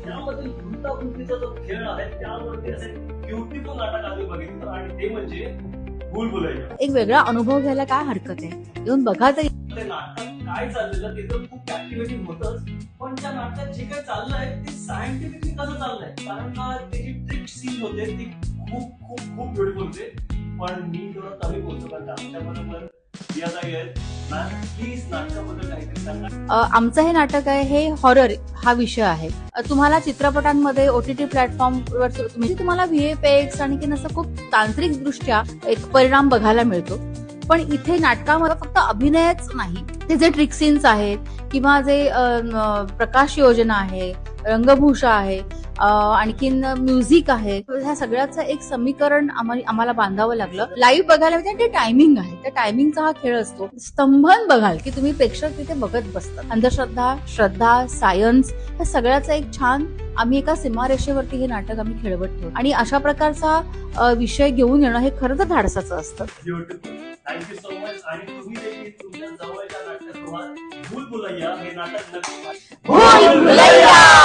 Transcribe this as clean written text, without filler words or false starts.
त्यामधील गुंतागुंतीचा जो खेळ आहे त्यावरती असे ब्युटिफुल नाटक आम्ही बघितलं आणि ते म्हणजे भूलभुलैया. एक वेगळा अनुभव घ्यायला काय हरकत आहे, येऊन बघा तरी. ते नाटक काय चाललेलं ते तर खूप कॅप्टिवेटिंग होतच, पण त्या नाटकात जे काही चाललंय ते सायंटिफिकली कसं चाललंय, कारण का त्याची ट्रिक सीन होते ती खूप खूप खूप ब्युटिफुल होते. पण मी थोडं कमी बोलतो कारण आमच्याबरोबर प्रियाताई आहेत. प्लीज नाटकाबद्दल काहीतरी सांगा. आमचं हे नाटक आहे, हे हॉरर हा विषय आहे. तुम्हाला चित्रपटांमध्ये OTT प्लॅटफॉर्मवर तुम्हाला VFX आणि असं खूप तांत्रिक दृष्ट्या एक परिणाम बघायला मिळतो. पण इथे नाटकामध्ये फक्त अभिनयच नाही, ते जे ट्रिक सीन्स आहेत किंवा जे प्रकाश योजना आहे, रंगभूषा आहे, आणखीन म्युझिक आहे, ह्या सगळ्याचं एक समीकरण आम्हाला बांधावं लागलं. लाईव्ह बघायला मिळते ते टायमिंग आहे, त्या टायमिंगचा हा खेळ असतो. स्तंभन बघाल की तुम्ही प्रेक्षक तिथे बघत बसतात. अंधश्रद्धा, श्रद्धा, सायन्स या सगळ्याचा एक छान आम्ही एका सीमारेषेवरती हे नाटक आम्ही खेळवत ठेवतो आणि अशा प्रकारचा विषय घेऊन येणं हे खरं तर धाडसाचं असतं. Thank you so much. आणि तुम्ही देखील तुमच्या जवळच्या नाट्यगृहात भूलभुलैया हे नाटक नक्की भूलभुलैया.